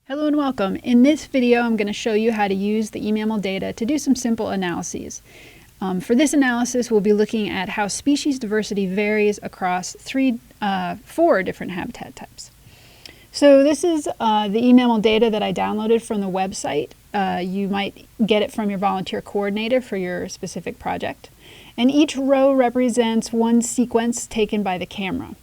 Hello and welcome. In this video, I'm going to show you how to use the eMammal data to do some simple analyses. For this analysis, we'll be looking at how species diversity varies across four different habitat types. So this is the eMammal data that I downloaded from the website. You might get it from your volunteer coordinator for your specific project. And each row represents one sequence taken by the camera.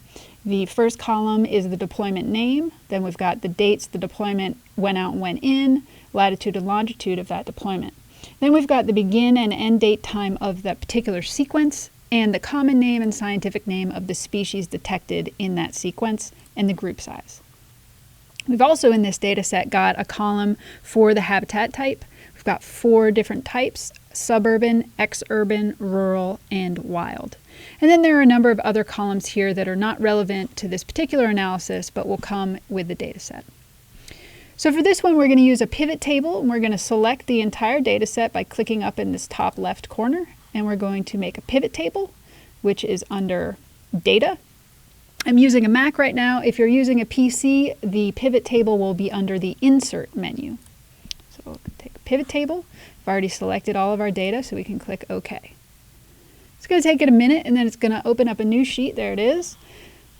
The first column is the deployment name, then we've got the dates the deployment went out and went in, latitude and longitude of that deployment. Then we've got the begin and end date time of that particular sequence, and the common name and scientific name of the species detected in that sequence, and the group size. We've also in this data set got a column for the habitat type. We've got four different types: suburban, exurban, rural, and wild. And then there are a number of other columns here that are not relevant to this particular analysis, but will come with the data set. So for this one, we're going to use a pivot table, and we're going to select the entire data set by clicking up in this top left corner, and we're going to make a pivot table, which is under Data. I'm using a Mac right now. If you're using a PC, the pivot table will be under the Insert menu. So we'll take a pivot table. I've already selected all of our data, so we can click OK. It's going to take it a minute, and then it's going to open up a new sheet. There it is,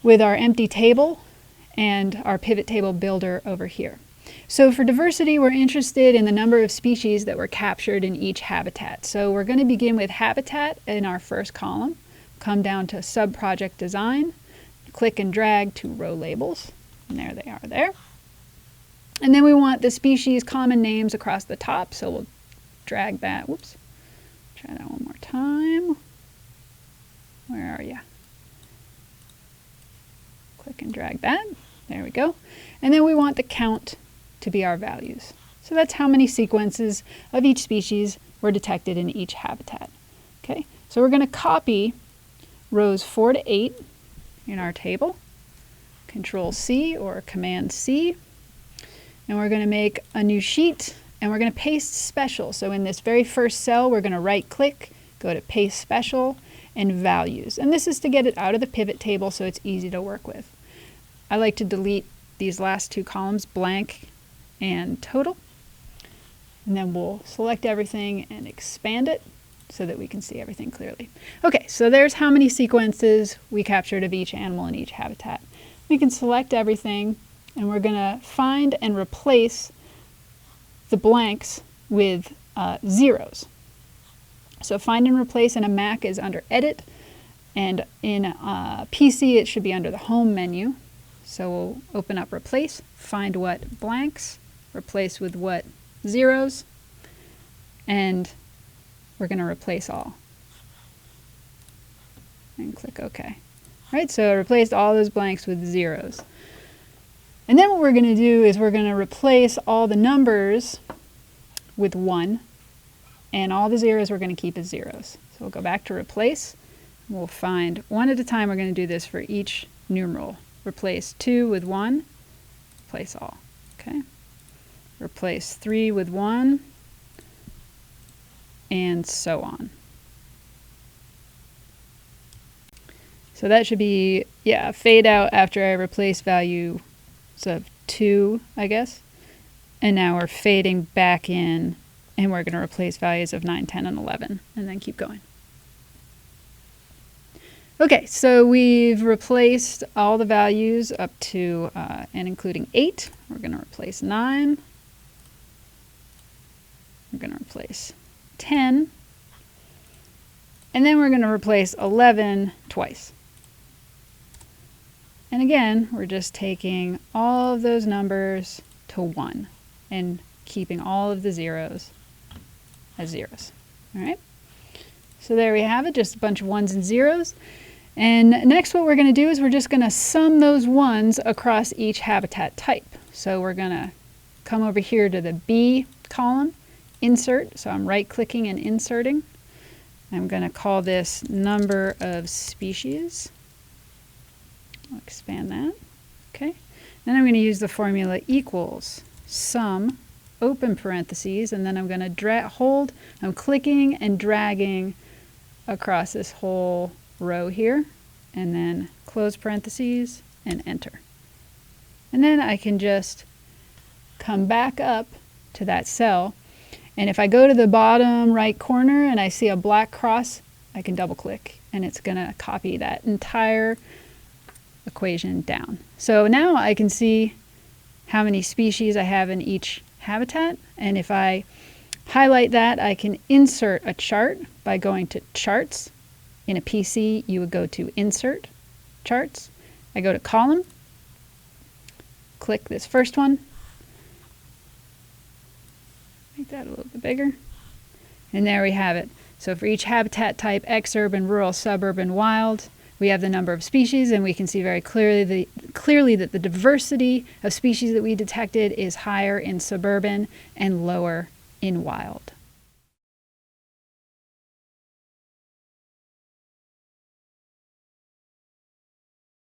with our empty table and our pivot table builder over here. So for diversity, we're interested in the number of species that were captured in each habitat. So we're going to begin with habitat in our first column, come down to sub-project design, click and drag to row labels, and there they are there. And then we want the species common names across the top, so we'll drag that. Whoops. Try that one more time. Where are you? Click and drag that. There we go. And then we want the count to be our values. So that's how many sequences of each species were detected in each habitat. Okay, so we're going to copy rows 4 to 8 in our table. Control C or Command C. And we're going to make a new sheet, and we're going to paste special. So in this very first cell, we're going to right click, go to Paste Special, and Values. And this is to get it out of the pivot table so it's easy to work with. I like to delete these last two columns, blank and total. And then we'll select everything and expand it so that we can see everything clearly. Okay, so there's how many sequences we captured of each animal in each habitat. We can select everything, and we're going to find and replace the blanks with zeros. So find and replace in a Mac is under Edit, and in a PC it should be under the Home menu. So we'll open up Replace, find what blanks, replace with what zeros, and we're going to replace all. And click OK. All right, so I replaced all those blanks with zeros. And then what we're going to do is we're going to replace all the numbers with 1. And all the zeros we're going to keep as zeros. So we'll go back to replace. We'll find one at a time. We're going to do this for each numeral. Replace 2 with 1, replace all. Okay. Replace 3 with 1, and so on. So that should be, yeah, fade out after I replace value of 2, I guess. And now we're fading back in, and we're going to replace values of 9, 10, and 11, and then keep going. Okay, so we've replaced all the values up to and including 8. We're going to replace 9. We're going to replace 10. And then we're going to replace 11 twice. And again, we're just taking all of those numbers to 1 and keeping all of the zeros as zeros. All right, so there we have it, just a bunch of 1s and 0s. And next what we're going to do is we're just going to sum those 1s across each habitat type. So we're going to come over here to the B column, Insert. So I'm right clicking and inserting. I'm going to call this number of species. I'll expand that. Okay. Then I'm going to use the formula equals sum, open parentheses, and then I'm going to hold, I'm clicking and dragging across this whole row here, and then close parentheses and enter. And then I can just come back up to that cell, and if I go to the bottom right corner and I see a black cross, I can double click and it's going to copy that entire equation down. So now I can see how many species I have in each habitat, and if I highlight that, I can insert a chart by going to Charts. In a PC, you would go to Insert, Charts. I go to Column, click this first one, make that a little bit bigger, and there we have it. So for each habitat type, exurban, rural, suburban, wild, we have the number of species, and we can see very clearly that the diversity of species that we detected is higher in suburban and lower in wild.